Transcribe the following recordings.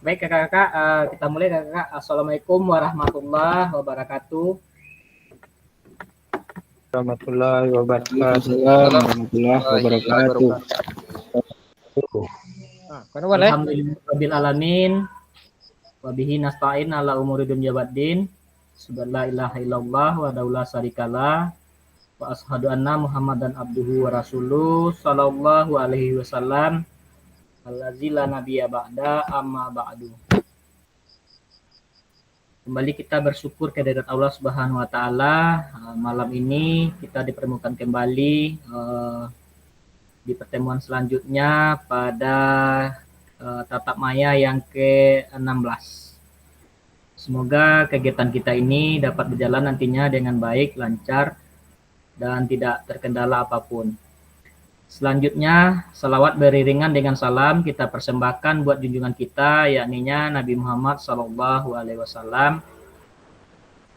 Baik kakak-kakak, kita mulai kakak. Assalamualaikum warahmatullahi wabarakatuh. Warahmatullahi wabarakatuh. Waalaikumsalam warahmatullahi wabarakatuh. Kan boleh? Alhamdulillahirabbil alamin. Wabihi nasta'in ala umuri dunya waddin. Subhanallah ilaha illallah wa daula syarikalah. Wa ashhadu anna Muhammadan abduhu wa rasuluh sallallahu alaihi wasallam. Allazi la nabiyya ba'da amma ba'du. Kembali kita bersyukur kehadirat Allah Subhanahu wa taala. Malam ini kita dipertemukan kembali di pertemuan selanjutnya pada tatap maya yang ke-16. Semoga kegiatan kita ini dapat berjalan nantinya dengan baik, lancar, dan tidak terkendala apapun. Selanjutnya, salawat beriringan dengan salam kita persembahkan buat junjungan kita, yakninya Nabi Muhammad SAW.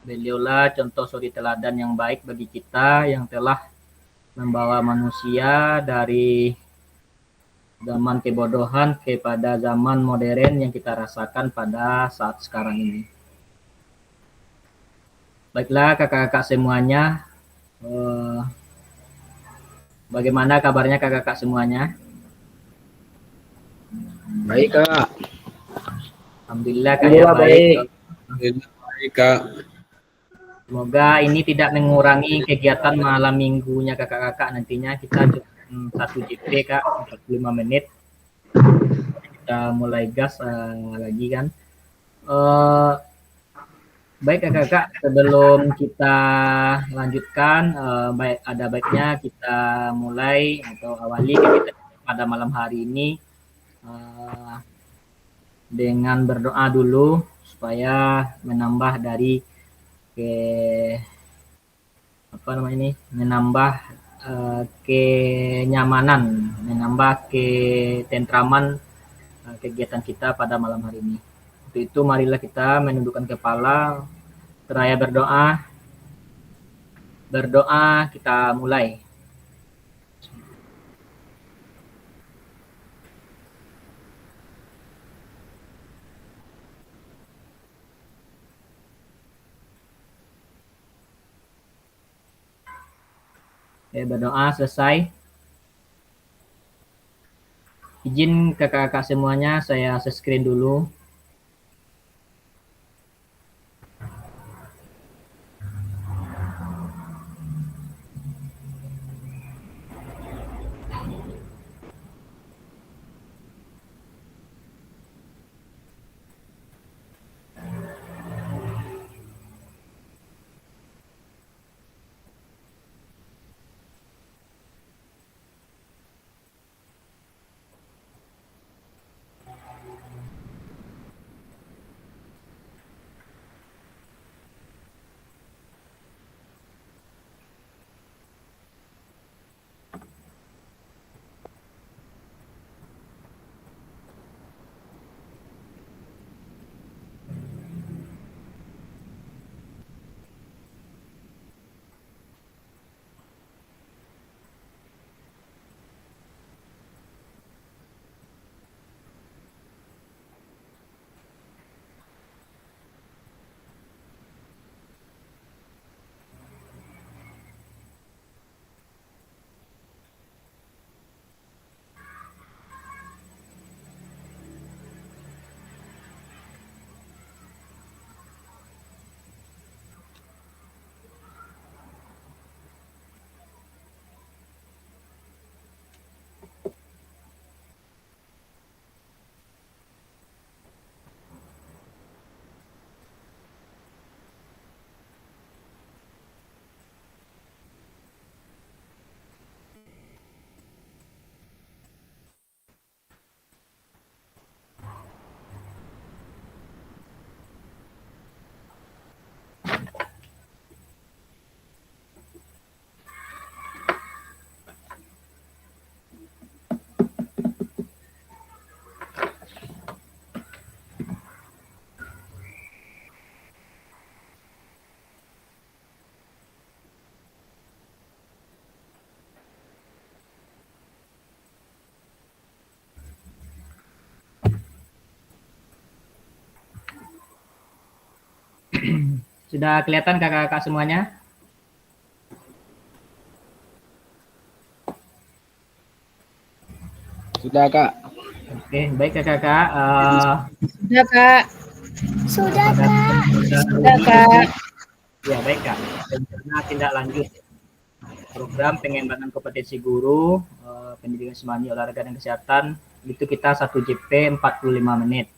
Beliaulah contoh suri teladan yang baik bagi kita, yang telah membawa manusia dari zaman kebodohan kepada zaman modern yang kita rasakan pada saat sekarang ini. Baiklah kakak-kakak semuanya, bagaimana kabarnya kakak-kakak semuanya? Baik, Kak. Alhamdulillah kayak baik. Baik, Kak. Semoga ini tidak mengurangi kegiatan malam minggunya kakak-kakak. Nantinya kita 1 JP kak, 45 menit. Kita mulai gas lagi kan. Baik kakak-kakak, sebelum kita lanjutkan, ada baiknya kita mulai atau awali kegiatan pada malam hari ini dengan berdoa dulu supaya menambah dari menambah kenyamanan, menambah ketentraman kegiatan kita pada malam hari ini. Untuk itu marilah kita menundukkan kepala, seraya berdoa. Berdoa kita mulai. Berdoa selesai. Izin kakak-kakak semuanya saya share screen dulu. Sudah kelihatan kakak-kakak semuanya? Sudah, Kak. Oke, baik kakak-kakak. Sudah, Kak. Sudah, Kak. Sudah, Kak. Ya, baik, Kak. Rencana tindak lanjut program pengembangan kompetensi guru, pendidikan semani, olahraga dan kesehatan, itu kita 1 JP 45 menit.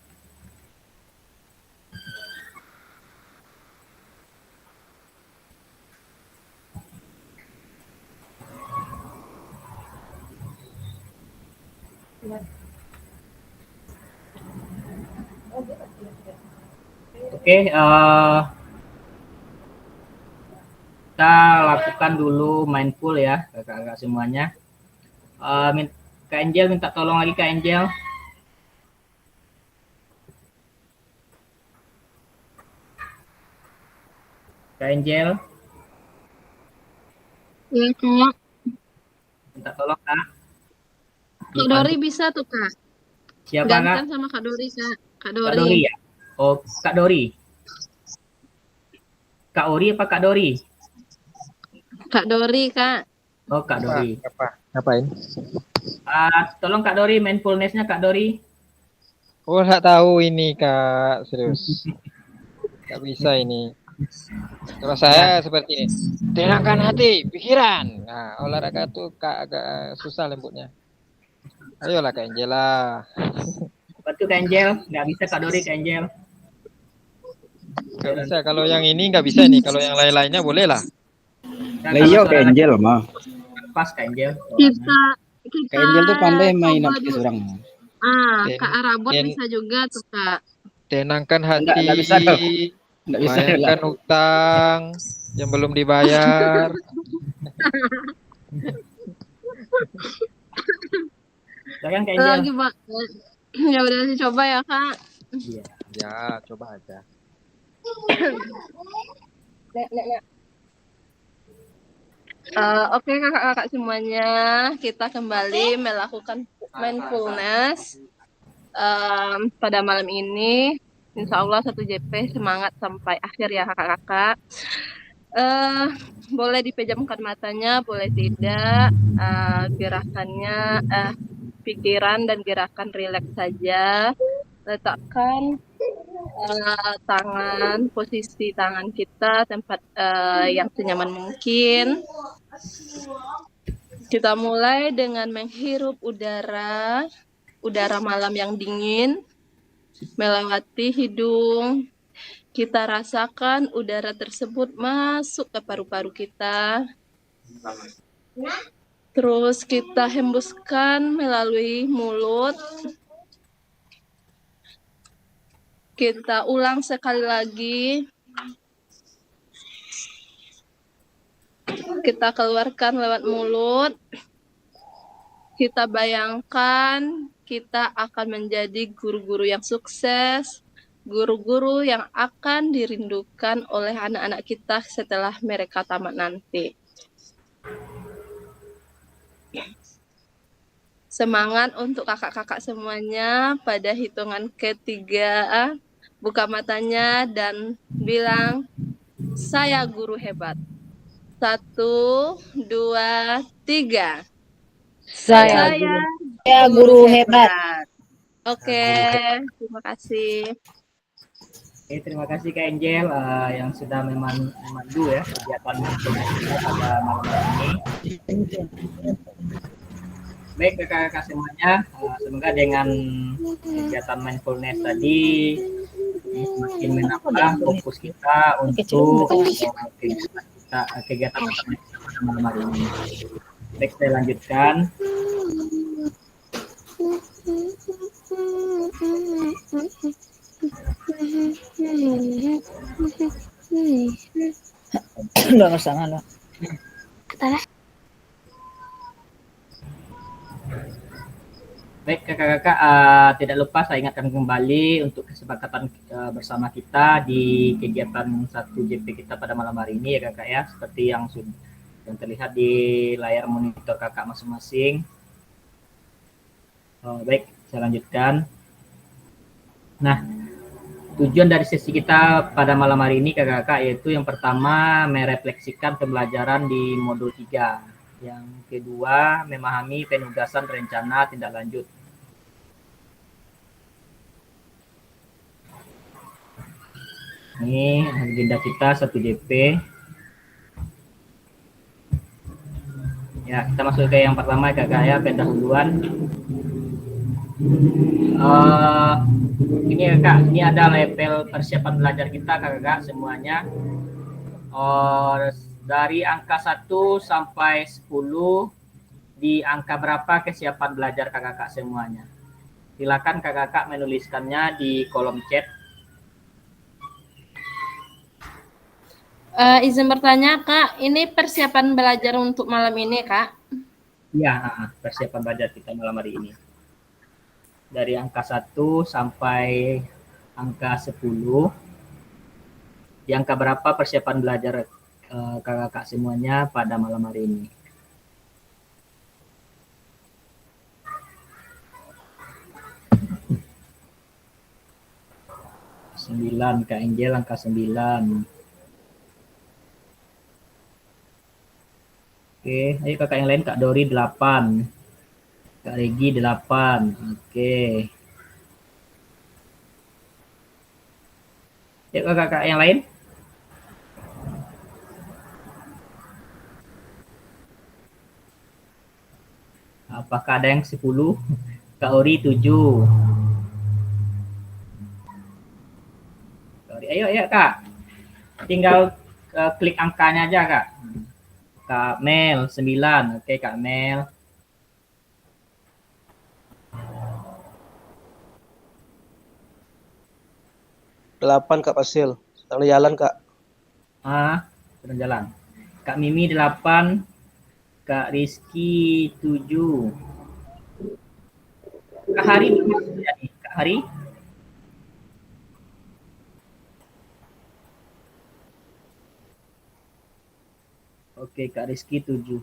Oke, kita lakukan dulu mindful ya kakak-kakak semuanya. Kak Angel minta tolong lagi Kak Angel. Kak Angel, Iya, Kak. minta tolong Kak. Kak Dori bisa tuh, Kak. Siapa Gantian Kak? sama Kak Dori, Kak. Kak Kak Dori Dori. ya? Oh, Kak Dori. Kak Ori apa Kak Dori? Kak Dori, Kak. Oh, Kak Dori. Ngapain? Tolong Kak Dori, mindfulness-nya Kak Dori. Oh, nggak tahu ini, Kak. Serius. Nggak bisa ini. Kalau saya seperti ini. Tenangkan hati, pikiran. Nah, olahraga tuh Kak agak susah lembutnya. Ayolah Kak Angela. Bantu Kak Angel, nggak bisa Kak Dori, Kak Angel. Nggak bisa. Kalau yang ini nggak bisa nih. Kalau yang lain-lainnya boleh lah. Nah, Lah kalau iya, suara Kak Angel mah. pas Kak Angel. Kita Kak Angel tuh pandai main coba aplikasi dulu. orang. Kak Arabot bisa juga tuh, Kak. Tenangkan hati. Enggak bisa dong. Enggak bisa lah. Bayarkan utang yang belum dibayar. Silakan Kak Angel. Lagi, Pak. Ya udah coba ya, Kak. Iya. Ya, coba aja. Oke, kakak-kakak semuanya, kita kembali melakukan mindfulness pada malam ini. Insya Allah 1 JP semangat sampai akhir ya kakak-kakak. Boleh dipejamkan matanya, boleh tidak. Gerakannya, pikiran dan gerakan rileks saja. Letakkan tangan, posisi tangan kita tempat yang senyaman mungkin. Kita mulai dengan menghirup udara malam yang dingin melewati hidung. Kita rasakan udara tersebut masuk ke paru-paru kita. Terus kita hembuskan melalui mulut. Kita ulang sekali lagi. Kita keluarkan lewat mulut. Kita bayangkan kita akan menjadi guru-guru yang sukses, guru-guru yang akan dirindukan oleh anak-anak kita setelah mereka tamat nanti. Semangat untuk kakak-kakak semuanya. Pada hitungan ketiga, buka matanya dan bilang, saya guru hebat. 1, 2, 3. Saya guru hebat. Oke, terima kasih. Oke, terima kasih Kak Angel yang sudah memandu ya kegiatan kita pada malam hari ini. Baik kakak-kakak semuanya, semoga dengan kegiatan mindfulness tadi semakin menambah fokus kita untuk kegiatan kita pada malam hari ini. Baik, saya lanjutkan. Enggak masalah lah. Baik kakak-kakak, tidak lupa saya ingatkan kembali untuk kesepakatan bersama kita di kegiatan 1 JP kita pada malam hari ini ya kakak ya, seperti yang terlihat di layar monitor kakak masing-masing. Baik, saya lanjutkan. Nah, Tujuan dari sesi kita pada malam hari ini kakak-kakak yaitu yang pertama merefleksikan pembelajaran di modul 3. Yang kedua memahami penugasan rencana tindak lanjut. Ini agenda kita 1 DP. Ya, kita masuk ke yang pertama kakak ya, pendahuluan. Ini kakak, ini ada level persiapan belajar kita kakak semuanya. Dari angka 1 sampai 10, di angka berapa kesiapan belajar kakak semuanya? Silakan kakak menuliskannya di kolom chat. Izin bertanya, Kak, ini persiapan belajar untuk malam ini, Kak? Iya, persiapan belajar kita malam hari ini. Dari angka 1 sampai angka 10. Di angka berapa persiapan belajar kakak semuanya pada malam hari ini? Sembilan, Kak Angel angka 9. Oke, ayo kakak yang lain, Kak Dori 8. Kak Regi 8. Oke. Yuk kakak yang lain. Apakah ada yang 10? Kak Ori 7. Kak Ori, ayo Kak. Tinggal klik angkanya aja Kak. Kak Mel 9. Oke Kak Mel. Delapan Kak Fasil. Sedang jalan Kak. Sedang jalan. Kak Mimi 8. Kak Rizky 7. Kak Hari Kak Hari. Oke, Kak Rizky 7.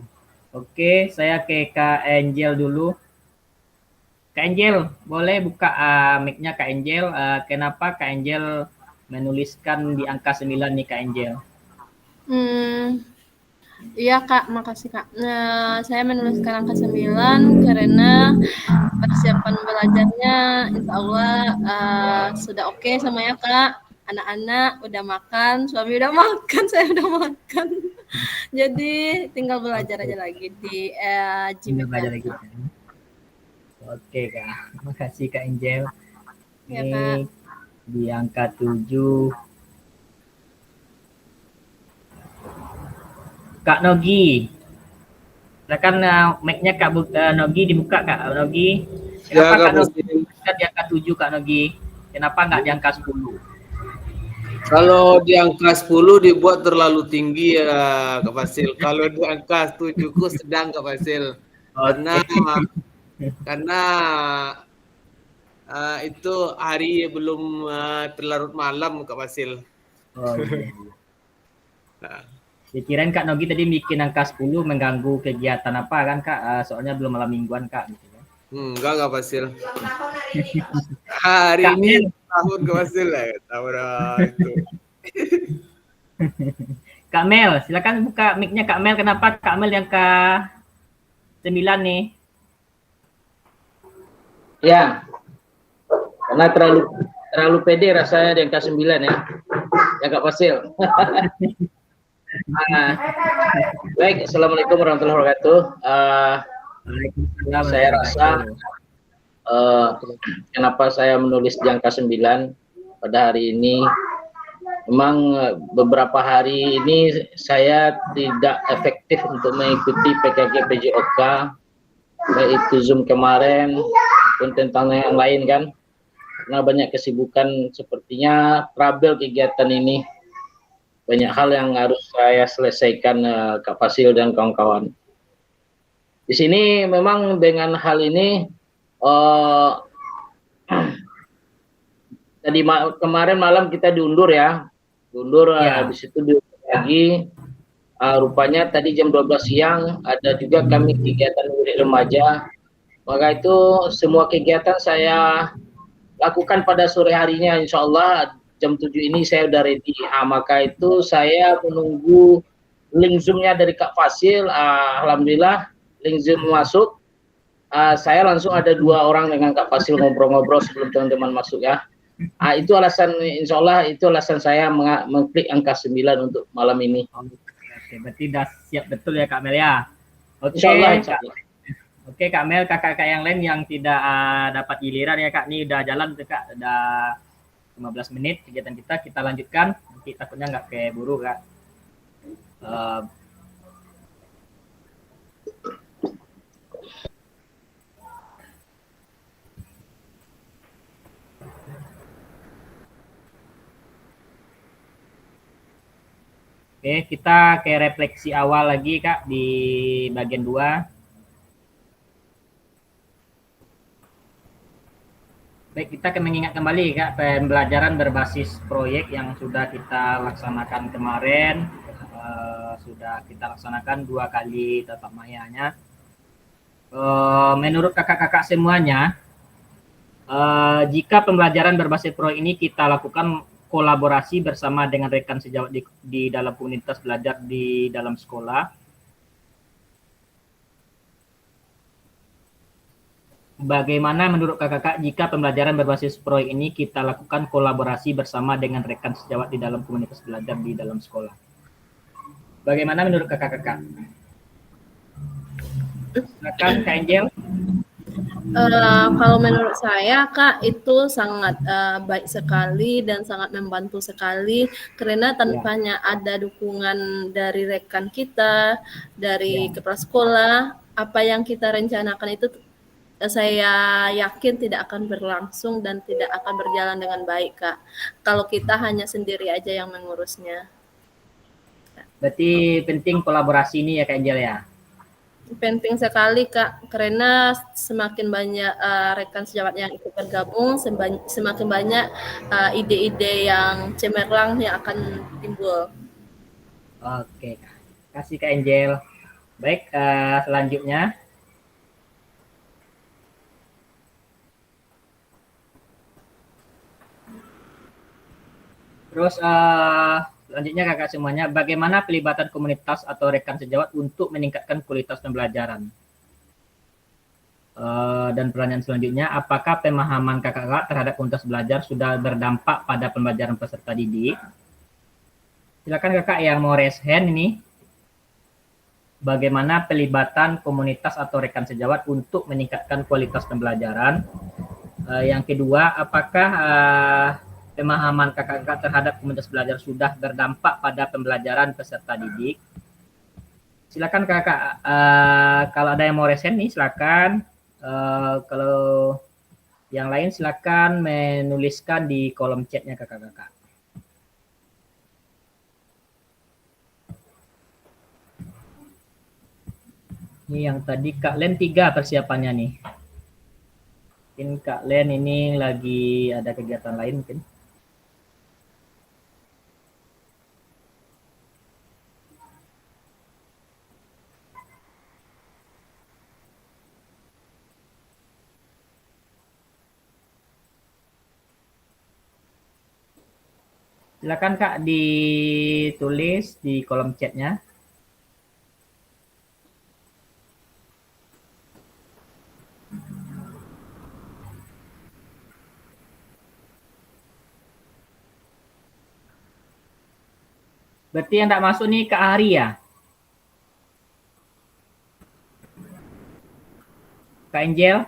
Oke, saya ke Kak Angel dulu. Kak Angel, boleh buka mic-nya Kak Angel. Kenapa Kak Angel menuliskan di angka 9 nih Kak Angel? Iya Kak, makasih Kak. Saya menuliskan angka 9 karena persiapan belajarnya insya Allah sudah oke semuanya Kak. Anak-anak udah makan, suami udah makan, saya udah makan. Jadi tinggal belajar aja lagi di Gmail. Belajar lagi. Oke Kak, makasih Kak Angel. Ya, Ini Kak. di angka 7. Kak Nogi. Silakan mic-nya Kak Nogi dibuka Kak Nogi. Kenapa Ya, Kak Nogi di angka 7 Kak Nogi? Kenapa nggak di angka 10? Kalau di angka 10 dibuat terlalu tinggi ya Kak Fasil. Kalau di angka 7 ku sedang Kak Fasil. Karena itu hari belum terlarut malam Kak Fasil. Oh iya. Saya kirain Kak Nogi tadi bikin angka 10 mengganggu kegiatan apa kan Kak? Soalnya belum malam mingguan Kak. Gitu. Enggak Kak Fasil. Hari Kak ini tahun Kak Fasil lah. Tahun itu. Kak Mel, silakan buka mic-nya Kak Mel. Kenapa Kak Mel yang ke 9 nih? Ya, karena terlalu pede rasanya di angka 9 ya. Ya Kak Fasil. Baik, Assalamualaikum warahmatullahi wabarakatuh. Saya rasa kenapa saya menulis di angka 9 pada hari ini, memang beberapa hari ini saya tidak efektif untuk mengikuti PKG PJOK, baik itu Zoom kemarin pun tentang yang lain kan, karena banyak kesibukan, sepertinya trouble kegiatan ini, banyak hal yang harus saya selesaikan Kak Fasil dan kawan-kawan. Di sini memang dengan hal ini tadi kemarin malam kita diundur ya, habis itu diundur lagi. Rupanya tadi jam 12 siang ada juga kami kegiatan murid remaja. Maka itu semua kegiatan saya lakukan pada sore harinya insya Allah jam 7 ini saya udah ready. Maka itu saya menunggu link Zoom-nya dari Kak Fasil. Alhamdulillah link Zoom masuk. Saya langsung ada 2 orang dengan Kak Fasil ngobrol-ngobrol sebelum teman-teman masuk ya. Itu alasan, insya Allah itu alasan saya mengklik angka 9 untuk malam ini. Oke, berarti udah siap betul ya Kak Mel ya. Oke, Insya Allah, insya Allah. Oke Kak Mel, kakak-kakak yang lain yang tidak dapat giliran ya Kak, ini udah jalan tuh Kak, udah 15 menit kegiatan kita lanjutkan. Nanti takutnya nggak keburu Kak. Oke, kita ke refleksi awal lagi Kak di bagian 2. Baik, kita akan mengingat kembali Kak pembelajaran berbasis proyek yang sudah kita laksanakan kemarin. Sudah kita laksanakan 2 kali tatap mayanya. Menurut kakak-kakak semuanya, jika pembelajaran berbasis proyek ini kita lakukan kolaborasi bersama dengan rekan sejawat di dalam komunitas belajar di dalam sekolah, bagaimana menurut kakak-kakak jika pembelajaran berbasis proyek ini kita lakukan kolaborasi bersama dengan rekan sejawat di dalam komunitas belajar di dalam sekolah? Bagaimana menurut kakak-kakak? Silakan Kak Angel. Kalau menurut saya Kak itu sangat baik sekali dan sangat membantu sekali karena tanpanya ada dukungan dari rekan kita, dari kepala sekolah, apa yang kita rencanakan itu saya yakin tidak akan berlangsung dan tidak akan berjalan dengan baik Kak. Kalau kita hanya sendiri aja yang mengurusnya. Berarti penting kolaborasi ini ya Kak Angel ya? Penting sekali Kak, karena semakin banyak rekan sejawat yang ikut bergabung, semakin banyak ide-ide yang cemerlang yang akan timbul. Oke, kasih Kak Angel. Baik, selanjutnya. Terus selanjutnya kakak semuanya, bagaimana pelibatan komunitas atau rekan sejawat untuk meningkatkan kualitas pembelajaran? Dan pertanyaan selanjutnya, apakah pemahaman kakak-kakak terhadap komunitas belajar sudah berdampak pada pembelajaran peserta didik? Silakan kakak yang mau raise hand ini. Bagaimana pelibatan komunitas atau rekan sejawat untuk meningkatkan kualitas pembelajaran? Yang kedua, apakah pemahaman kakak-kakak terhadap komunitas belajar sudah berdampak pada pembelajaran peserta didik? Silakan kakak, kalau ada yang mau resen nih silakan. Kalau yang lain silakan menuliskan di kolom chatnya kakak-kakak. Ini yang tadi Kak Len 3 persiapannya nih. Mungkin Kak Len ini lagi ada kegiatan lain mungkin. Silakan Kak ditulis di kolom chatnya. Berarti yang tidak masuk nih Kak Ari ya? Kak Angel?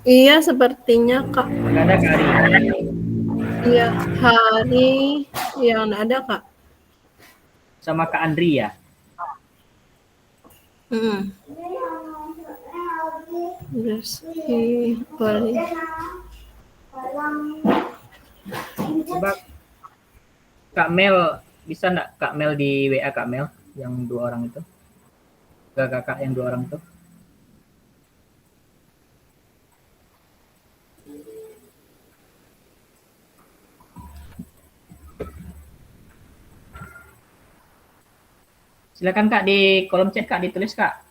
Iya, sepertinya Kak. Nggak ada Kak Ari. Iya, hari yang ada Kak. Sama Kak Andri ya? Boleh. Coba Kak Mel, bisa enggak Kak Mel di WA Kak Mel yang 2 orang itu? Kakak yang 2 orang itu. Silakan Kak di kolom chat Kak ditulis Kak.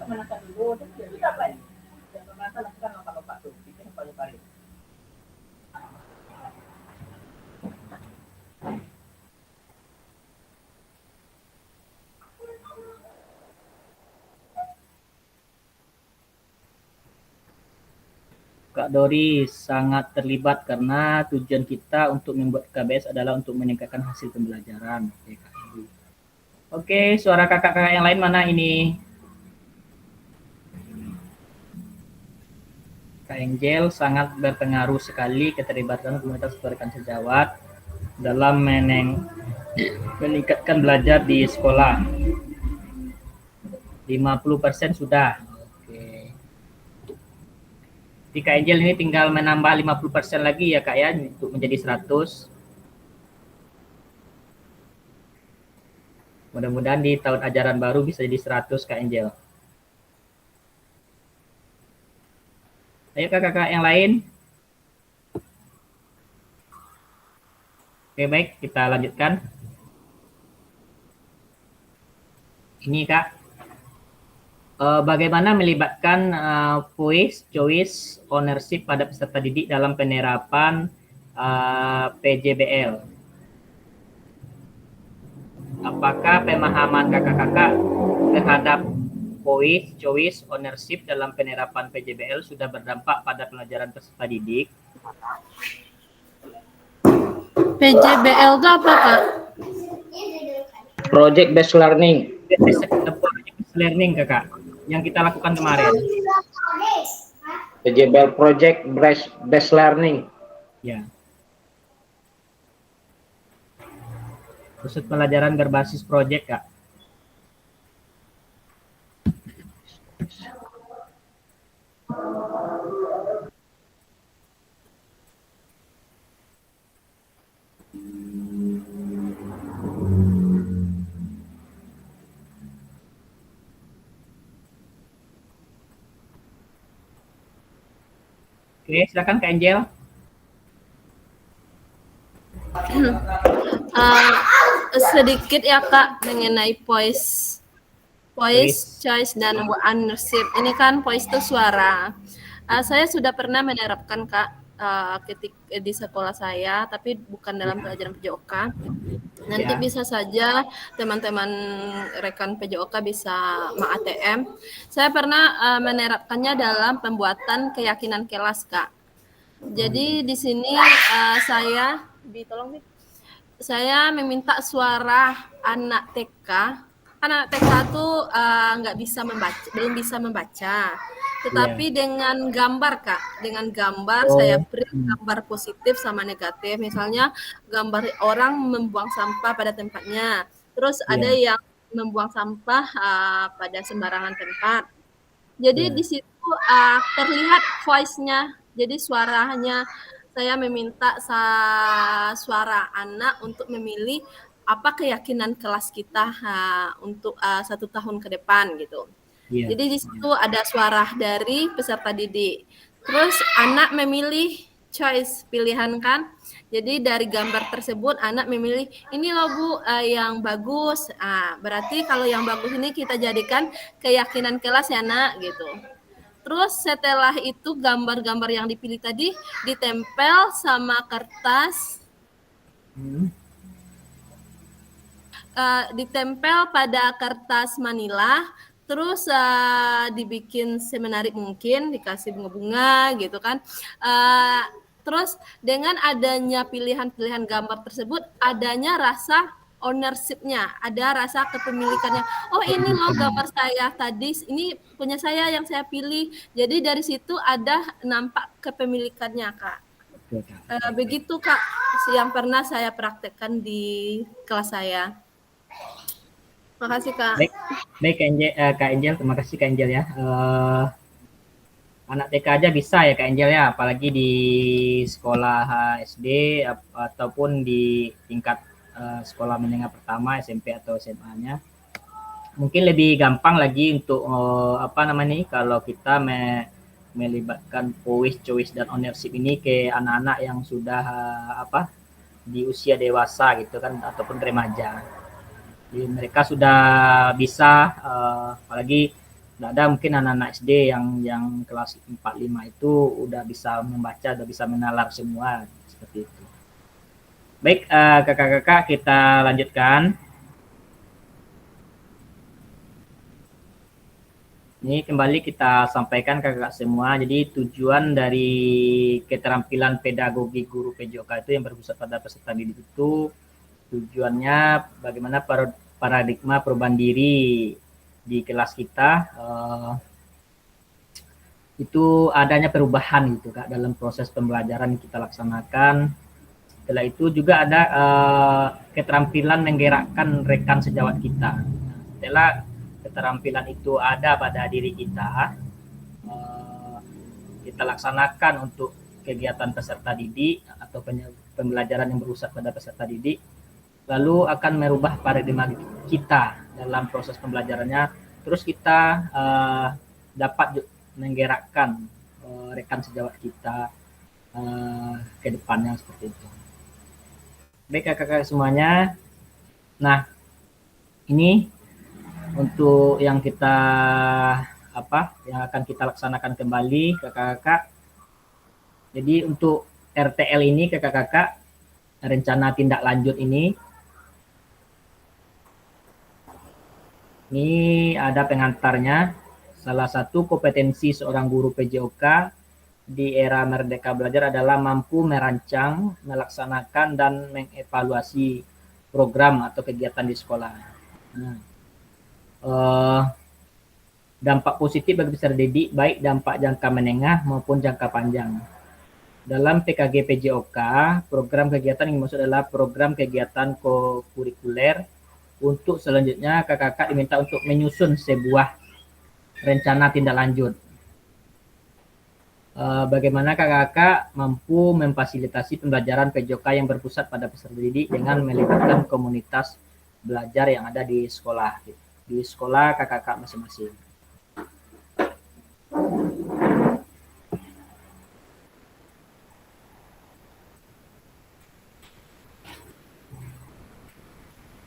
Kak Dori sangat terlibat karena tujuan kita untuk membuat KBS adalah untuk meningkatkan hasil pembelajaran. Oke, Kak Dori. Oke, suara kakak-kakak yang lain mana ini? Kak Angel sangat berpengaruh sekali keterlibatan komunitas rekan sejawat dalam meningkatkan belajar di sekolah. 50% sudah. Oke. Di Kak Angel ini tinggal menambah 50% lagi ya Kak ya untuk menjadi 100. Mudah-mudahan di tahun ajaran baru bisa jadi 100 Kak Angel. Ayo kakak-kakak yang lain. Oke baik, kita lanjutkan. Ini Kak, bagaimana melibatkan voice, choice, ownership pada peserta didik dalam penerapan PJBL? Apakah pemahaman kakak-kakak terhadap voice, choice, ownership dalam penerapan PJBL sudah berdampak pada pelajaran peserta didik? PJBL itu apa, Kak? Project based learning. Project learning kakak, yang kita lakukan kemarin. PJBL project based learning. Ya. Pusat pelajaran berbasis project Kak. Oke, silakan Kak Angel. Sedikit ya Kak mengenai voice, choice, dan ownership. Ini kan voice itu suara. Saya sudah pernah menerapkan Kak ketika di sekolah saya, tapi bukan dalam pelajaran PJOK. Nanti Ya. bisa saja teman-teman rekan PJOK bisa ATM. Saya pernah menerapkannya dalam pembuatan keyakinan kelas Kak. Jadi di sini saya meminta suara anak TK. Anak TK tuh nggak bisa membaca, belum bisa membaca. Tetapi dengan gambar Kak, dengan gambar saya print gambar positif sama negatif. Misalnya gambar orang membuang sampah pada tempatnya. Terus ada yang membuang sampah pada sembarangan tempat. Jadi di situ terlihat voice-nya. Jadi suaranya, saya meminta suara anak untuk memilih apa keyakinan kelas kita untuk 1 tahun ke depan gitu. Jadi di situ ada suara dari peserta didik. Terus anak memilih choice, pilihan kan. Jadi dari gambar tersebut anak memilih ini loh Bu yang bagus. Berarti kalau yang bagus ini kita jadikan keyakinan kelas ya Nak gitu. Terus setelah itu gambar-gambar yang dipilih tadi ditempel sama kertas. Ditempel pada kertas manila. Terus dibikin semenarik mungkin, dikasih bunga-bunga gitu kan. Terus dengan adanya pilihan-pilihan gambar tersebut, adanya rasa ownership-nya, ada rasa kepemilikannya. Oh ini loh gambar saya tadi, ini punya saya yang saya pilih. Jadi dari situ ada nampak kepemilikannya Kak. Begitu Kak, yang pernah saya praktekkan di kelas saya. Terima kasih Kak. Baik Kak Angel, terima kasih Kak Angel ya. Anak TK aja bisa ya Kak Angel ya, apalagi di sekolah SD ataupun di tingkat sekolah menengah pertama, SMP atau SMA-nya. Mungkin lebih gampang lagi untuk kalau kita melibatkan voice, choice, dan ownership ini ke anak-anak yang sudah di usia dewasa gitu kan, ataupun remaja. Jadi mereka sudah bisa apalagi Nggak ada mungkin anak-anak SD yang kelas 4, 5 itu udah bisa membaca, udah bisa menalar semua seperti itu. Baik, kakak-kakak kita lanjutkan. Ini kembali kita sampaikan kakak semua. Jadi tujuan dari keterampilan pedagogi guru PJOK itu yang berpusat pada peserta didik itu tujuannya bagaimana paradigma perubahan diri di kelas kita itu adanya perubahan gitu Kak dalam proses pembelajaran yang kita laksanakan. Setelah itu juga ada keterampilan menggerakkan rekan sejawat kita. Setelah keterampilan itu ada pada diri kita, kita laksanakan untuk kegiatan peserta didik atau pembelajaran yang berusaha pada peserta didik, lalu akan merubah paradigma kita dalam proses pembelajarannya. Terus kita dapat menggerakkan rekan sejawat kita ke depannya seperti itu. Baik kakak-kakak semuanya. Nah, ini untuk yang kita yang akan kita laksanakan kembali kakak-kakak. Jadi untuk RTL ini kakak-kakak, rencana tindak lanjut ini ada pengantarnya. Salah satu kompetensi seorang guru PJOK di era Merdeka Belajar adalah mampu merancang, melaksanakan dan mengevaluasi program atau kegiatan di sekolah. Dampak positif bagi peserta didik baik dampak jangka menengah maupun jangka panjang. Dalam PKG PJOK, program kegiatan yang dimaksud adalah program kegiatan kurikuler. Untuk selanjutnya kakak-kakak diminta untuk menyusun sebuah rencana tindak lanjut. Bagaimana kakak-kakak mampu memfasilitasi pembelajaran PJOK yang berpusat pada peserta didik dengan melibatkan komunitas belajar yang ada di sekolah. Di sekolah kakak-kakak masing-masing.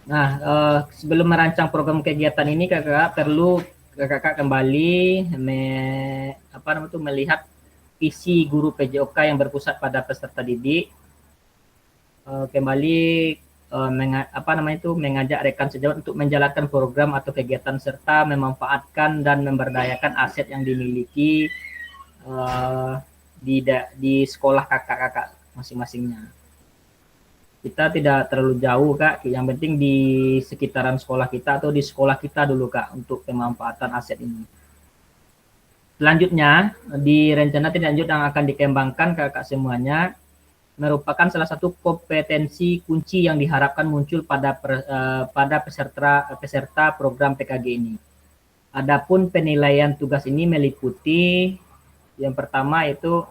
Nah, sebelum merancang program kegiatan ini kakak perlu kakak kembali melihat visi guru PJOK yang berpusat pada peserta didik. Kembali mengajak rekan sejawat untuk menjalankan program atau kegiatan serta memanfaatkan dan memberdayakan aset yang dimiliki di sekolah kakak-kakak masing-masingnya. Kita tidak terlalu jauh Kak, yang penting di sekitaran sekolah kita atau di sekolah kita dulu Kak untuk pemanfaatan aset ini. Selanjutnya di rencana tindak lanjut yang akan dikembangkan kakak semuanya merupakan salah satu kompetensi kunci yang diharapkan muncul pada peserta program PKG ini. Adapun penilaian tugas ini meliputi yang pertama itu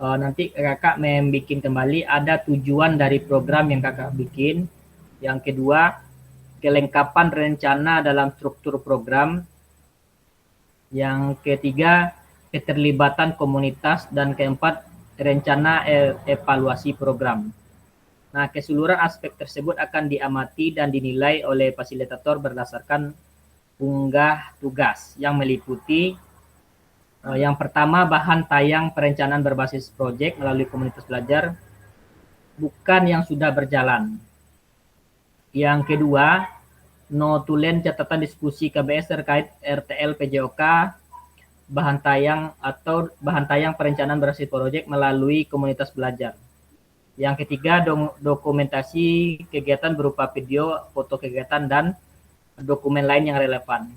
nanti kakak membuat kembali ada tujuan dari program yang kakak bikin. Yang kedua, kelengkapan rencana dalam struktur program. Yang ketiga, keterlibatan komunitas. Dan keempat, rencana evaluasi program. Nah, keseluruhan aspek tersebut akan diamati dan dinilai oleh fasilitator berdasarkan unggah tugas yang meliputi yang pertama, bahan tayang perencanaan berbasis proyek melalui komunitas belajar, bukan yang sudah berjalan. Yang kedua, notulen catatan diskusi KBS terkait RTL PJOK, bahan tayang perencanaan berbasis proyek melalui komunitas belajar. Yang ketiga, dokumentasi kegiatan berupa video, foto kegiatan, dan dokumen lain yang relevan.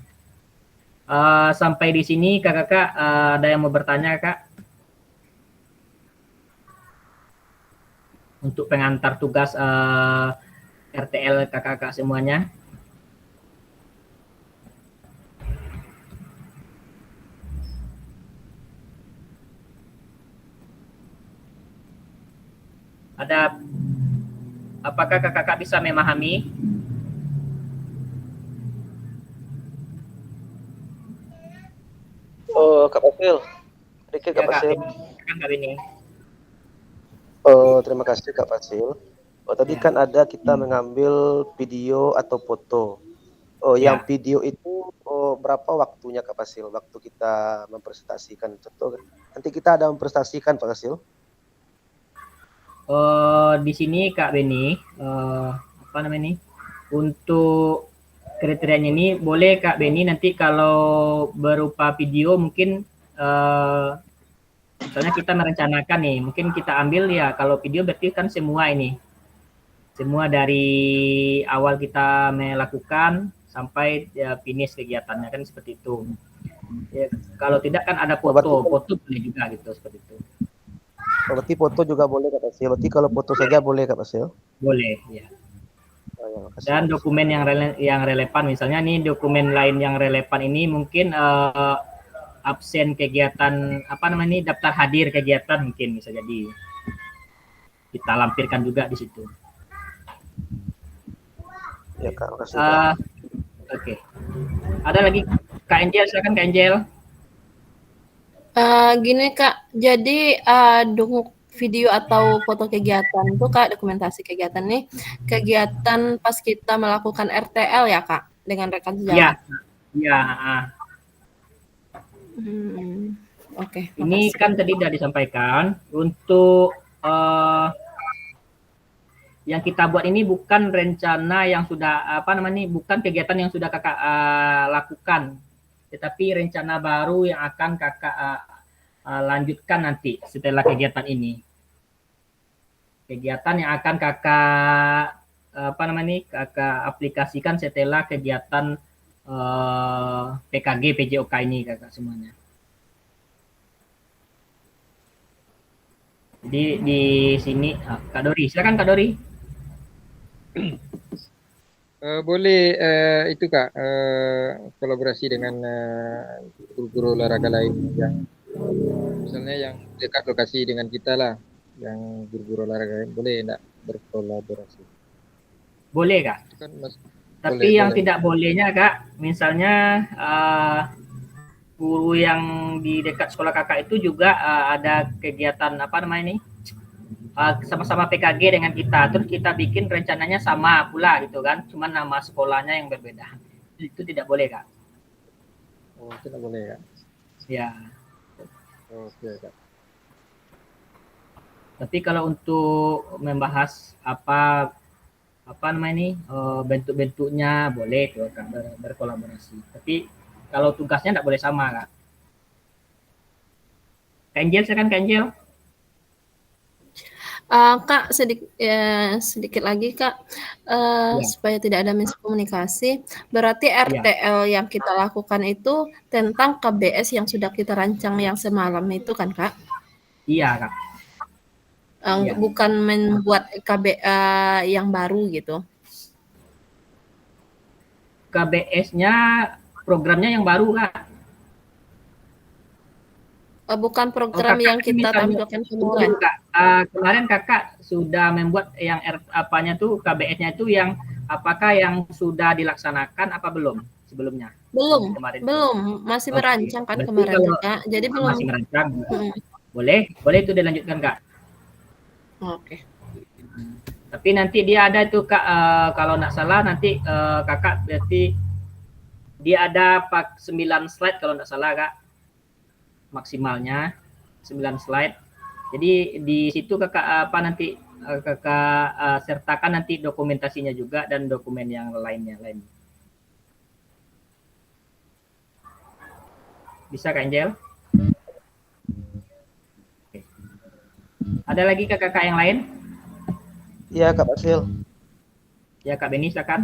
Sampai di sini kakak-kakak ada yang mau bertanya Kak? Untuk pengantar tugas RTL kakak-kakak semuanya. Apakah kakak-kakak bisa memahami? Oh, Kak Fasil. Sedikit Kak Fasil. Terima kasih Kak Fasil. Tadi kan ada kita mengambil video atau foto. Yang video itu berapa waktunya Kak Fasil? Waktu kita mempresentasikan contoh. Nanti kita ada mempresentasikan Pak Fasil. Di sini Kak Beni, apa namanya ini? Untuk kriterianya ini boleh Kak Beni nanti kalau berupa video mungkin misalnya kita merencanakan nih, mungkin kita ambil ya kalau video berarti kan semua ini. Semua dari awal kita melakukan sampai ya, finish kegiatannya kan seperti itu. Ya, kalau tidak kan ada foto boleh juga gitu seperti itu. Berarti foto juga boleh Kak Fasil. Berarti kalau foto saja boleh Kak Fasil. Boleh, ya. Oh, ya, makasih. Dan dokumen yang relevan, misalnya nih dokumen lain yang relevan ini mungkin absen kegiatan apa namanya ini daftar hadir kegiatan mungkin bisa jadi kita lampirkan juga di situ. Ya Kak, makasih Kak. Oke. Ada lagi Kak Angel, silakan Kak Angel. Gini Kak, jadi video atau foto kegiatan itu Kak, dokumentasi kegiatan nih, kegiatan pas kita melakukan RTL ya Kak, dengan rekan sejawat. Iya. Iya, Oke. ini makasih. kan tadi sudah disampaikan untuk yang kita buat ini bukan rencana yang sudah apa namanya bukan kegiatan yang sudah kakak lakukan, tetapi rencana baru yang akan kakak lanjutkan nanti setelah kegiatan ini. Kegiatan yang akan kakak apa namanya kakak aplikasikan setelah kegiatan PKG PJOK ini kakak semuanya. Jadi di sini Kak Dori, silakan Kak Dori. Boleh itu Kak, kolaborasi dengan guru-guru olahraga lain yang misalnya yang dekat lokasi dengan kita lah, yang guru-guru olahraga lain, boleh enggak berkolaborasi? Boleh Kak. Itu kan Tapi boleh, yang boleh. tidak bolehnya Kak, misalnya guru yang di dekat sekolah kakak itu juga ada kegiatan apa namanya ini sama-sama PKG dengan kita, terus kita bikin rencananya sama pula gitu kan, cuman nama sekolahnya yang berbeda, itu tidak boleh Kak. Oh, tidak boleh ya? Ya. Oke Kak. Tapi kalau untuk membahas apa namanya ini bentuk-bentuknya boleh tuh Kak berkolaborasi. Tapi kalau tugasnya tidak boleh sama Kak. Kak Angel, silakan Kak Angel. Kak, sedikit lagi Kak, supaya tidak ada miskomunikasi, berarti RTL yang kita lakukan itu tentang KBS yang sudah kita rancang yang semalam itu kan Kak? Iya Kak. Iya. Bukan membuat yang baru gitu. KBS-nya programnya yang baru Kak. Bukan program yang kita tampilkan kemarin. Kemarin kakak sudah membuat yang apanya tuh KBS-nya itu yang apakah yang sudah dilaksanakan apa belum sebelumnya? Belum, masih merancang kan kemarin Kak. Jadi belum. Masih merancang. Boleh itu dilanjutkan Kak. Oke. Tapi nanti dia ada itu Kak, kalau nggak salah nanti kakak berarti dia ada 9 slide kalau nggak salah Kak, maksimalnya 9 slide. Jadi di situ kakak nanti kakak sertakan nanti dokumentasinya juga dan dokumen yang lainnya. Bisa Kak Angel? Oke. Ada lagi kakak yang lain? Iya Kak Fasil. Ya Kak Beni silakan.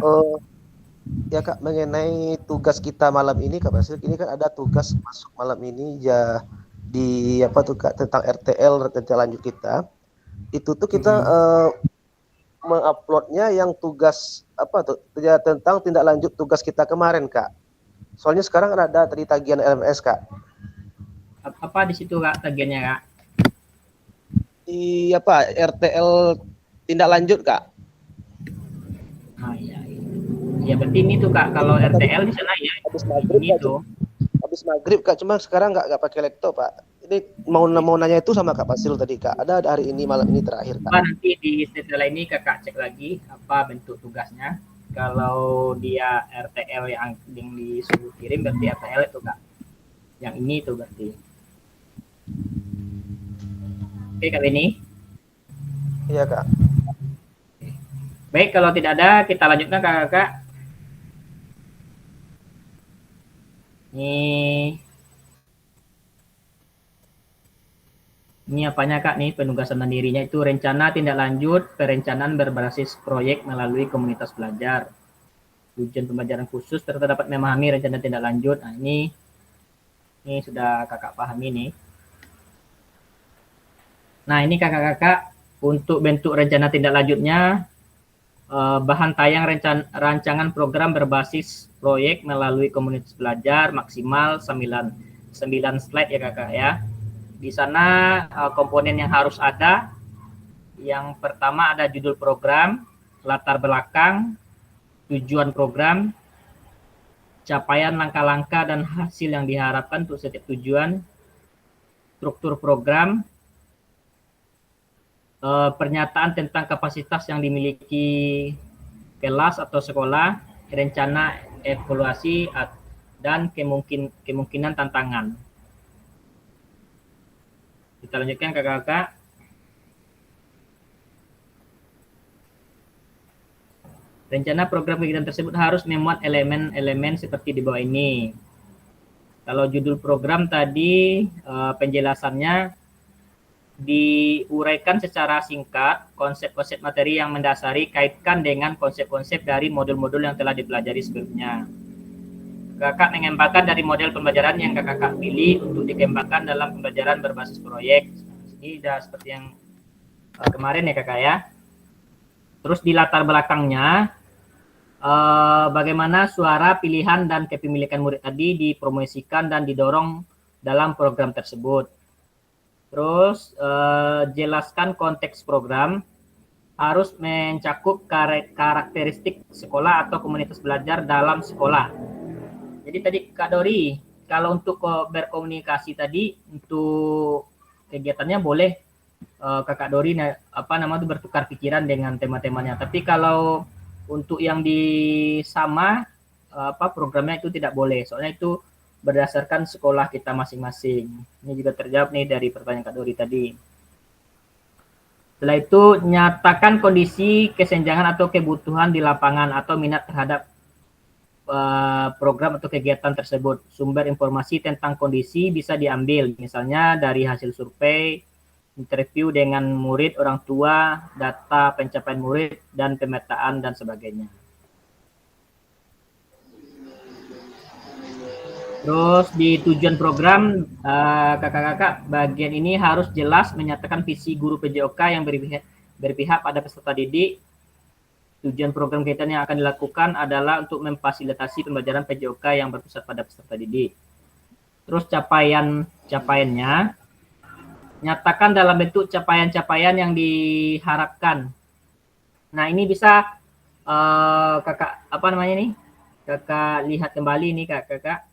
Ya Kak, mengenai tugas kita malam ini Kak Fasil, ini kan ada tugas masuk malam ini ya di apa tuh Kak tentang RTL rencana lanjut kita. Itu tuh kita menguploadnya yang tugas apa tuh ya, tentang tindak lanjut tugas kita kemarin Kak. Soalnya sekarang ada tadi tagihan LMS Kak. Apa di situ Kak tagihannya Kak? Di apa RTL tindak lanjut Kak. Iya. Ya berarti ini tuh Kak, kalau RTL di sana ya habis maghrib ini Kak, tuh. Habis maghrib Kak, cuma sekarang nggak pakai laptop Pak. Ini mau nanya itu sama Kak Fasil tadi Kak. Ada hari ini malam ini terakhir Kak. Nanti di setelah ini kakak cek lagi apa bentuk tugasnya. Kalau dia RTL yang disuruh kirim berarti RTL itu Kak. Yang ini itu berarti. Oke Kak Beni. Iya Kak. Baik, kalau tidak ada kita lanjutkan Kakak. Ini apanya Kak nih, penugasan mandirinya itu rencana tindak lanjut perencanaan berbasis proyek melalui komunitas belajar. Tujuan pembelajaran khusus serta dapat memahami rencana tindak lanjut. Nah, ini sudah Kakak pahami nih. Nah, ini Kakak-kakak untuk bentuk rencana tindak lanjutnya bahan tayang rancangan program berbasis proyek melalui komunitas belajar maksimal 9 slide ya Kakak ya. Di sana komponen yang harus ada, yang pertama ada judul program, latar belakang, tujuan program, capaian langkah-langkah dan hasil yang diharapkan untuk setiap tujuan, struktur program, pernyataan tentang kapasitas yang dimiliki kelas atau sekolah, rencana evaluasi dan kemungkinan tantangan. Kita lanjutkan Kakak-kakak. Rencana program kegiatan tersebut harus memuat elemen-elemen seperti di bawah ini. Kalau judul program tadi penjelasannya diuraikan secara singkat, konsep-konsep materi yang mendasari kaitkan dengan konsep-konsep dari modul-modul yang telah dipelajari sebelumnya. Kakak mengembangkan dari model pembelajaran yang kakak pilih untuk dikembangkan dalam pembelajaran berbasis proyek. Ini sudah seperti yang kemarin ya kakak ya. Terus di latar belakangnya, bagaimana suara pilihan dan kepemilikan murid tadi dipromosikan dan didorong dalam program tersebut. Terus jelaskan konteks program, harus mencakup karakteristik sekolah atau komunitas belajar dalam sekolah. Jadi tadi Kak Dori, kalau untuk berkomunikasi tadi untuk kegiatannya boleh Kakak Dori bertukar pikiran dengan tema-temanya. Tapi kalau untuk yang di sama programnya itu tidak boleh. Soalnya itu berdasarkan sekolah kita masing-masing. Ini juga terjawab nih dari pertanyaan Kak Dori tadi. Setelah itu nyatakan kondisi kesenjangan atau kebutuhan di lapangan atau minat terhadap program atau kegiatan tersebut. Sumber informasi tentang kondisi bisa diambil misalnya dari hasil survei, interview dengan murid, orang tua, data pencapaian murid, dan pemetaan dan sebagainya. Terus di tujuan program, kakak-kakak bagian ini harus jelas menyatakan visi guru PJOK yang berpihak pada peserta didik. Tujuan program kegiatan yang akan dilakukan adalah untuk memfasilitasi pembelajaran PJOK yang berpusat pada peserta didik. Terus capaiannya, nyatakan dalam bentuk capaian-capaian yang diharapkan. Nah ini bisa kakak kakak lihat kembali nih kakak.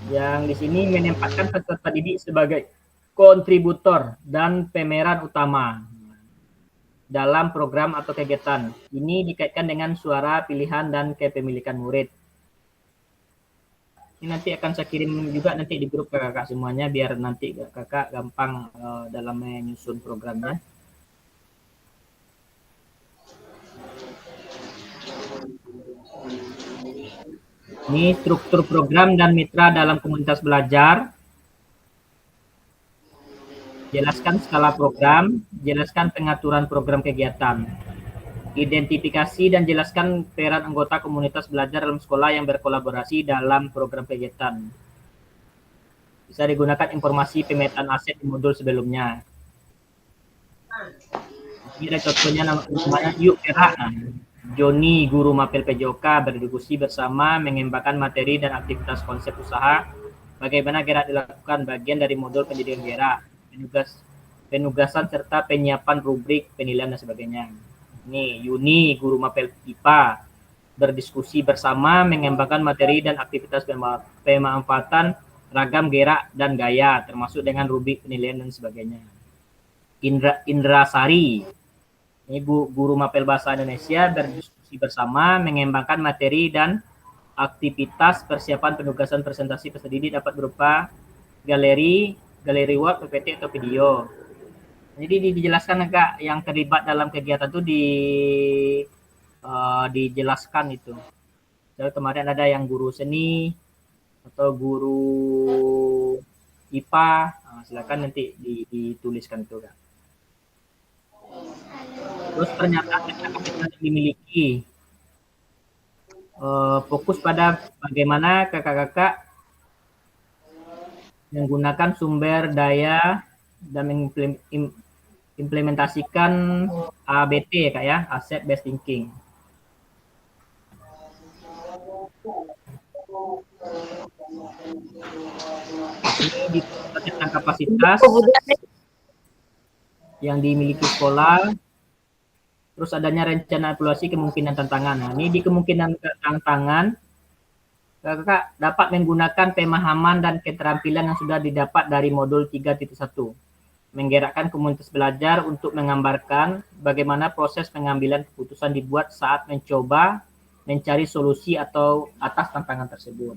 Yang di sini menempatkan peserta didik sebagai kontributor dan pemeran utama dalam program atau kegiatan. Ini dikaitkan dengan suara pilihan dan kepemilikan murid. Ini nanti akan saya kirim juga nanti di grup kakak semuanya biar nanti kakak gampang dalam menyusun programnya. Ini struktur program dan mitra dalam komunitas belajar. Jelaskan skala program, jelaskan pengaturan program kegiatan. Identifikasi dan jelaskan peran anggota komunitas belajar dalam sekolah yang berkolaborasi dalam program kegiatan. Bisa digunakan informasi pemetaan aset di modul sebelumnya. Ini ada contohnya namanya Yuk Gerak. Joni, guru mapel PJOK, berdiskusi bersama mengembangkan materi dan aktivitas konsep usaha. Bagaimana gerak dilakukan bagian dari modul pendidikan gerak. Penugasan serta penyiapan rubrik penilaian dan sebagainya. Ini Yuni, guru mapel IPA, berdiskusi bersama mengembangkan materi dan aktivitas pemanfaatan ragam gerak dan gaya, termasuk dengan rubrik penilaian dan sebagainya. Indra Sari, Ini guru mapel bahasa Indonesia berdiskusi bersama, mengembangkan materi dan aktivitas persiapan penugasan presentasi peserta didik dapat berupa galeri word, PPT atau video. Jadi dijelaskan Kak yang terlibat dalam kegiatan itu dijelaskan itu. Jadi kemarin ada yang guru seni atau guru IPA, silakan nanti dituliskan itu Kak. Terus pernyataan yang dimiliki, fokus pada bagaimana kakak-kakak menggunakan sumber daya dan mengimplementasikan ABT Kak ya, Asset Based Thinking. Ini tentang kapasitas yang dimiliki sekolah, terus adanya rencana evaluasi kemungkinan tantangan. Nah, ini di kemungkinan tantangan, kakak dapat menggunakan pemahaman dan keterampilan yang sudah didapat dari modul 3.1. Menggerakkan komunitas belajar untuk menggambarkan bagaimana proses pengambilan keputusan dibuat saat mencoba mencari solusi atau atas tantangan tersebut.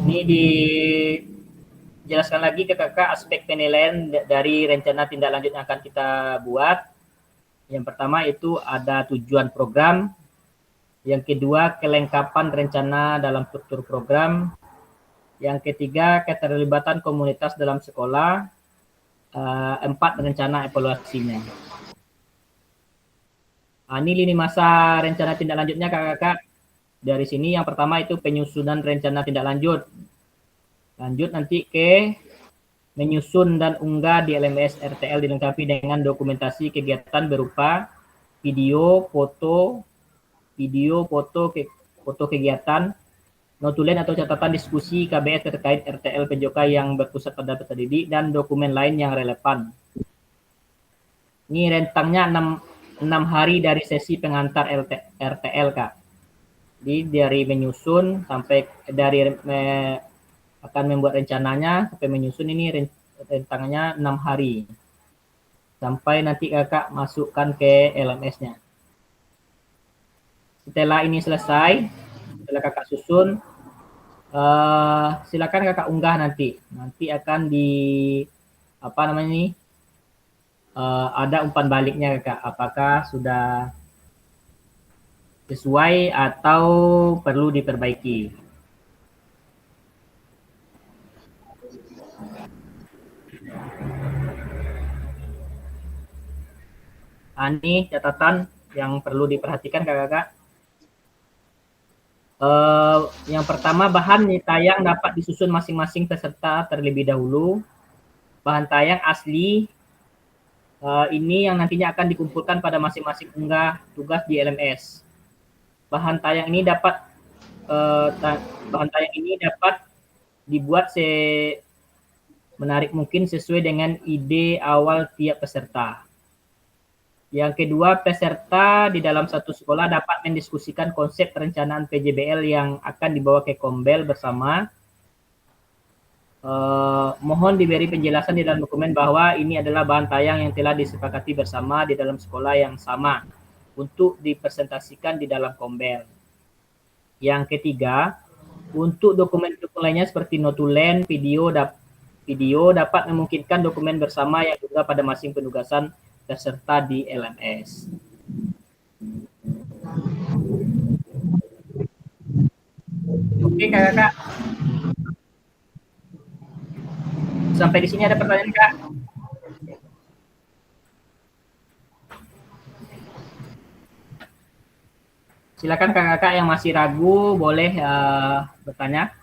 Ini dijelaskan lagi ke kakak aspek penilaian dari rencana tindak lanjut yang akan kita buat. Yang pertama itu ada tujuan program. Yang kedua, kelengkapan rencana dalam struktur program. Yang ketiga, keterlibatan komunitas dalam sekolah. 4, rencana evaluasinya. Ini lini masa rencana tindak lanjutnya kakak-kakak. Dari sini yang pertama itu penyusunan rencana tindak lanjut. Lanjut nanti ke menyusun dan unggah di LMS RTL dilengkapi dengan dokumentasi kegiatan berupa video, foto kegiatan, notulen atau catatan diskusi KBS terkait RTL PJOK yang berpusat pada peserta didik dan dokumen lain yang relevan. Ini rentangnya 6 hari dari sesi pengantar RTL Kak. Jadi dari menyusun sampai dari akan membuat rencananya sampai menyusun ini rentangnya 6 hari. Sampai nanti kakak masukkan ke LMS-nya. Setelah ini selesai, setelah kakak susun, silakan kakak unggah nanti. Nanti akan ada umpan baliknya kakak. Apakah sudah sesuai atau perlu diperbaiki. Ini catatan yang perlu diperhatikan kakak-kakak. Yang pertama, bahan tayang dapat disusun masing-masing peserta terlebih dahulu. Bahan tayang asli ini yang nantinya akan dikumpulkan pada masing-masing unggah tugas di LMS. Bahan tayang ini dapat dibuat menarik mungkin sesuai dengan ide awal tiap peserta. Yang kedua, peserta di dalam satu sekolah dapat mendiskusikan konsep perencanaan PJBL yang akan dibawa ke Kombel bersama. Mohon diberi penjelasan di dalam dokumen bahwa ini adalah bahan tayang yang telah disepakati bersama di dalam sekolah yang sama untuk dipresentasikan di dalam Kombel. Yang ketiga, untuk dokumen-dokumen lainnya seperti notulen, video dapat memungkinkan dokumen bersama yang juga pada masing penugasan peserta di LMS. Oke kakak. Sampai di sini ada pertanyaan kak? Silakan kakak-kakak yang masih ragu boleh bertanya.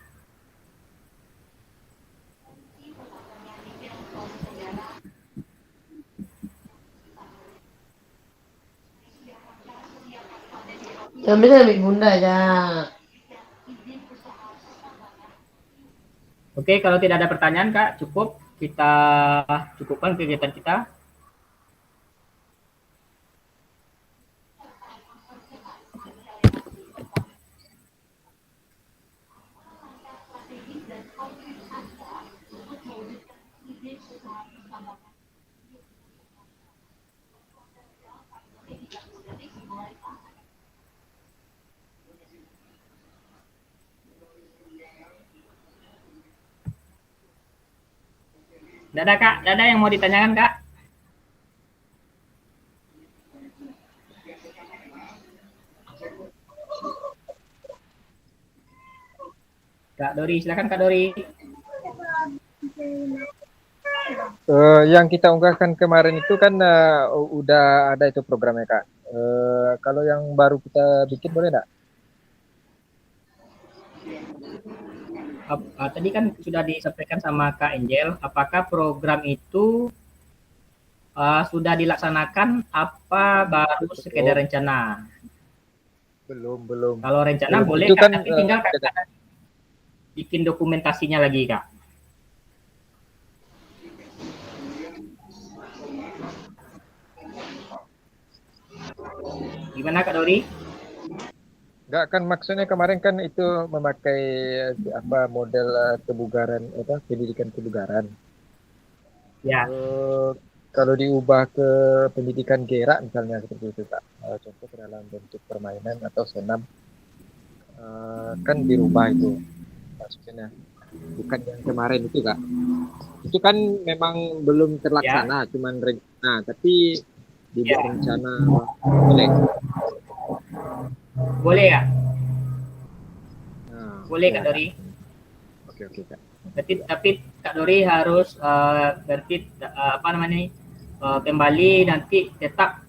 Yang bisa ambil bunda ya. Oke, kalau tidak ada pertanyaan kak, cukup kita cukupkan kegiatan kita. Tidak ada Kak, tidak ada yang mau ditanyakan Kak? Kak Dori, silakan Kak Dori. Yang kita unggahkan kemarin itu kan udah ada itu programnya Kak. Kalau yang baru kita bikin boleh nggak? Tadi kan sudah disampaikan sama Kak Angel, apakah program itu sudah dilaksanakan apa baru sekedar rencana? Belum. Kalau rencana Belum. boleh Itu Kak, kan, tapi tinggal Kak bikin dokumentasinya lagi Kak. Gimana Kak Dori? Enggak kan maksudnya kemarin kan itu memakai apa model kebugaran apa pendidikan kebugaran. Ya. Kalau diubah ke pendidikan gerak misalnya seperti itu Kak. Contoh dalam bentuk permainan atau senam kan dirubah itu maksudnya. Bukan yang kemarin itu Kak. Itu kan memang belum terlaksana, cuman rencana, tapi dibuat rencana boleh. Boleh Kak? Nah, boleh ya, Kak Dori. Oke Kak. Tapi Kak Dori harus berarti apa namanya kembali nanti tetap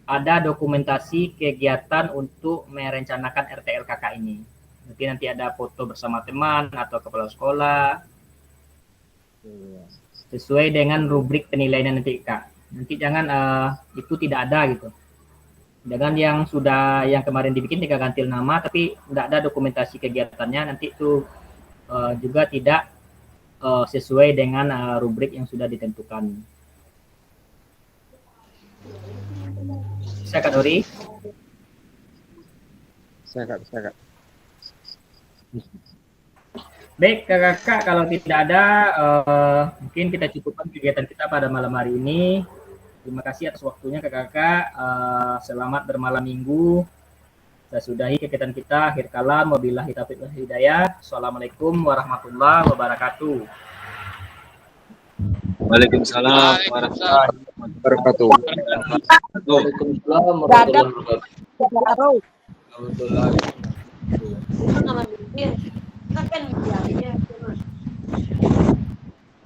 ada dokumentasi kegiatan untuk merencanakan RTL kakak ini. Nanti ada foto bersama teman atau kepala sekolah sesuai dengan rubrik penilaian nanti Kak. Nanti jangan itu tidak ada gitu. Jangan yang kemarin dibikin tinggal ganti nama tapi tidak ada dokumentasi kegiatannya, nanti itu juga tidak sesuai dengan rubrik yang sudah ditentukan. Bisa Kak Dori? Bisa Kak. Baik kakak, kalau tidak ada mungkin kita cukupkan kegiatan kita pada malam hari ini. Terima kasih atas waktunya kakak. Selamat bermalam minggu. Saya sudahi kegiatan kita. Akhir kalam, wabillahi taufiq wal hidayah. Assalamualaikum warahmatullahi wabarakatuh. Waalaikumsalam warahmatullahi wabarakatuh. Waalaikumsalam warahmatullahi wabarakatuh.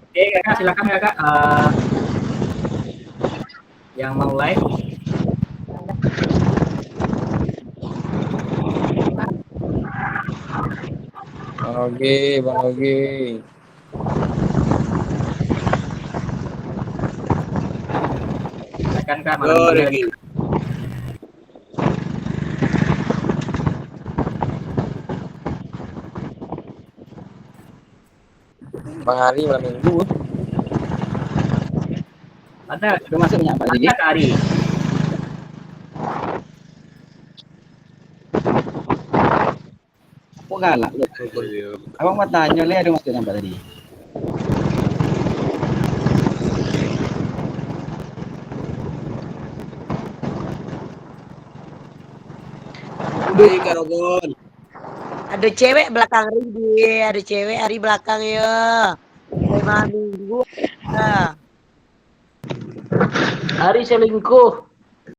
Oke kakak, silakan kakak yang mau live. Bang Ogi. Silakan kak, malam ini. Bang Ari malam minggu. Ada, Udah masuk banyak Pak lagi. Kak Ari. Kok galak lu? Abang mau tanya le ada masuknya Pak tadi. Baik Karobon. Ada cewek belakang Ari belakang ya. Malam minggu. Hari selingkuh.